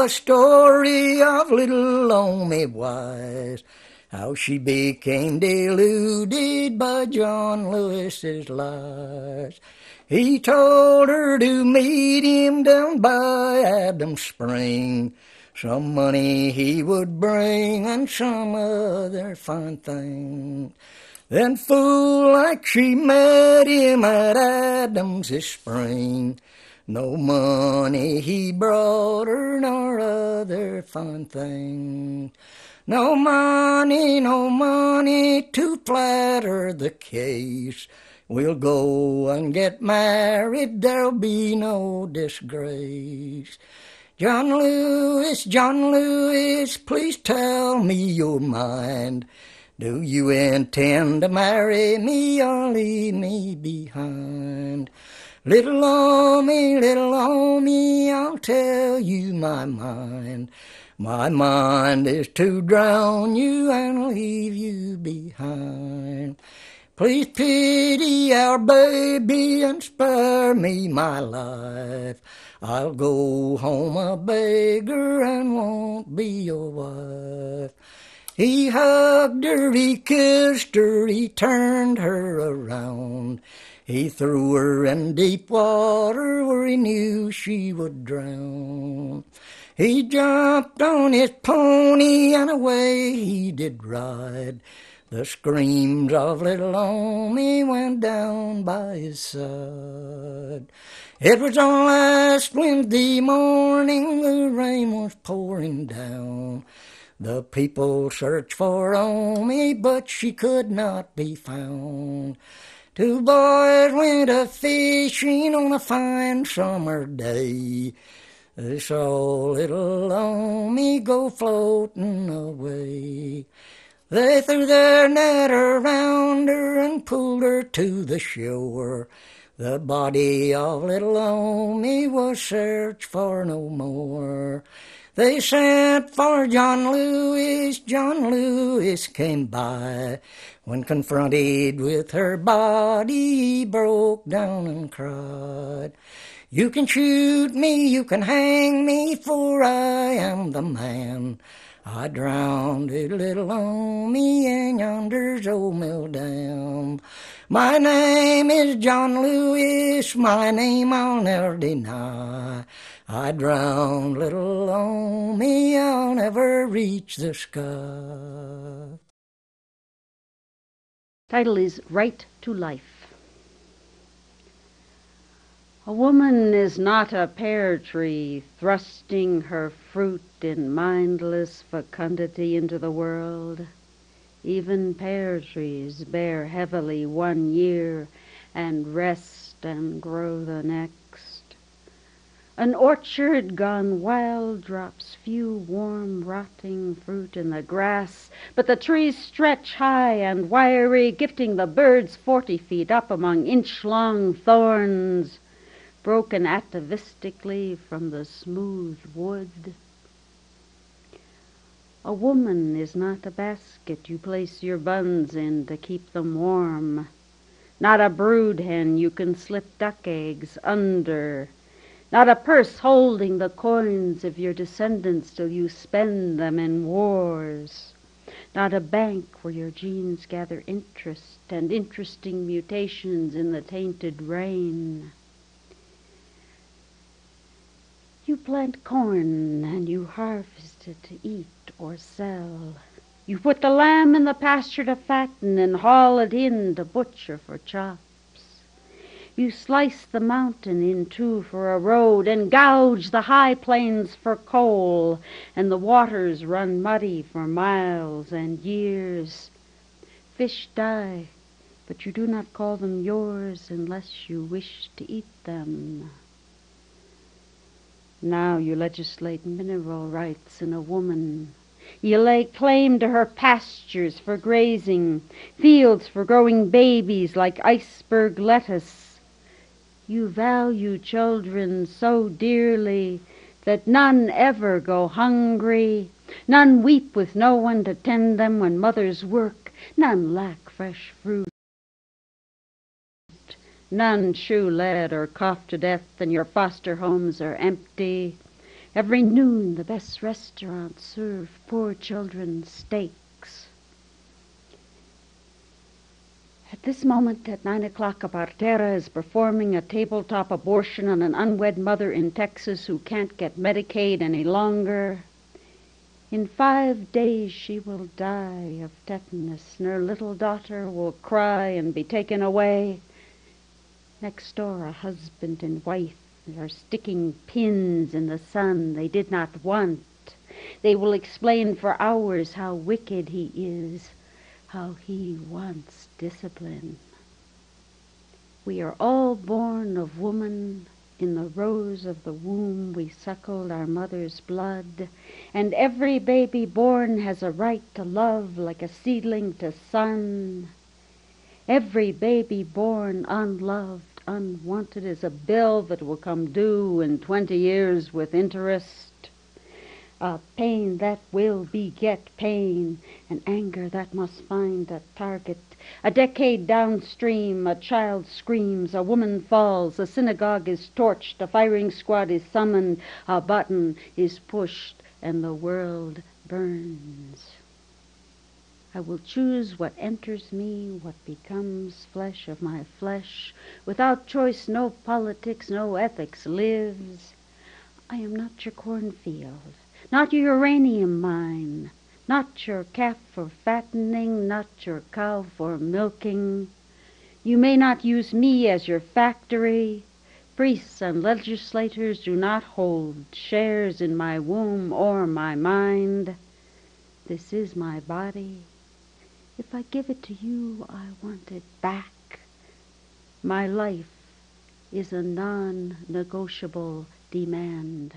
a story of little Loamy Wise, how she became deluded by John Lewis's lies. He told her to meet him down by Adams Spring. Some money he would bring and some other fine thing. Then fool like she met him at Adams' Spring. No money he brought her nor other fine thing. No money to flatter the case. We'll go and get married, there'll be no disgrace. John Lewis, please tell me your mind. Do you intend to marry me or leave me behind? Little Loamy, I'll tell you my mind. My mind is to drown you and leave you behind. Please pity our baby and spare me my life. I'll go home a beggar and won't be your wife. He hugged her, he kissed her, he turned her around. He threw her in deep water where he knew she would drown. He jumped on his pony and away he did ride. The screams of little Loamy went down by his side. It was on last Wednesday morning, the rain was pouring down. The people searched for Loamy, but she could not be found. Two boys went a-fishing on a fine summer day. They saw little Loamy go floating away. They threw their net around her and pulled her to the shore. The body of little Loamy was searched for no more. They sent for John Lewis. John Lewis came by. When confronted with her body, he broke down and cried. You can shoot me, you can hang me, for I am the man. I drowned a little Loamy in yonder's old mill dam. My name is John Lewis, my name I'll never deny. I drowned little Loamy, I'll never reach the sky. Title is Right to Life. A woman is not a pear tree thrusting her fruit in mindless fecundity into the world. Even pear trees bear heavily 1 year and rest and grow the next. An orchard gone wild drops few warm, rotting fruit in the grass, but the trees stretch high and wiry, gifting the birds 40 feet up among inch-long thorns, broken atavistically from the smooth wood. A woman is not a basket you place your buns in to keep them warm, not a brood hen you can slip duck eggs under, not a purse holding the coins of your descendants till you spend them in wars, not a bank where your genes gather interest and interesting mutations in the tainted rain. You plant corn and you harvest it to eat or sell. You put the lamb in the pasture to fatten and haul it in to butcher for chops. You slice the mountain in two for a road and gouge the high plains for coal, and the waters run muddy for miles and years. Fish die, but you do not call them yours unless you wish to eat them. Now you legislate mineral rights in a woman. You lay claim to her pastures for grazing, fields for growing babies like iceberg lettuce. You value children so dearly that none ever go hungry, none weep with no one to tend them when mothers work, none lack fresh fruit, none chew lead or cough to death, and your foster homes are empty. Every noon the best restaurants serve poor children steaks. At this moment, at 9 o'clock, a partera is performing a tabletop abortion on an unwed mother in Texas who can't get Medicaid any longer. In 5 days she will die of tetanus, and her little daughter will cry and be taken away. Next door, a husband and wife are sticking pins in the sun they did not want. They will explain for hours how wicked he is, how he wants discipline. We are all born of woman. In the rose of the womb we suckled our mother's blood, and every baby born has a right to love like a seedling to sun. Every baby born unloved, unwanted, is a bill that will come due in 20 years with interest. A pain that will beget pain, an anger that must find a target. A decade downstream, a child screams, a woman falls, a synagogue is torched, a firing squad is summoned, a button is pushed, and the world burns. I will choose what enters me, what becomes flesh of my flesh. Without choice, no politics, no ethics lives. I am not your cornfield, not your uranium mine, not your calf for fattening, not your cow for milking. You may not use me as your factory. Priests and legislators do not hold shares in my womb or my mind. This is my body. If I give it to you, I want it back. My life is a non-negotiable demand.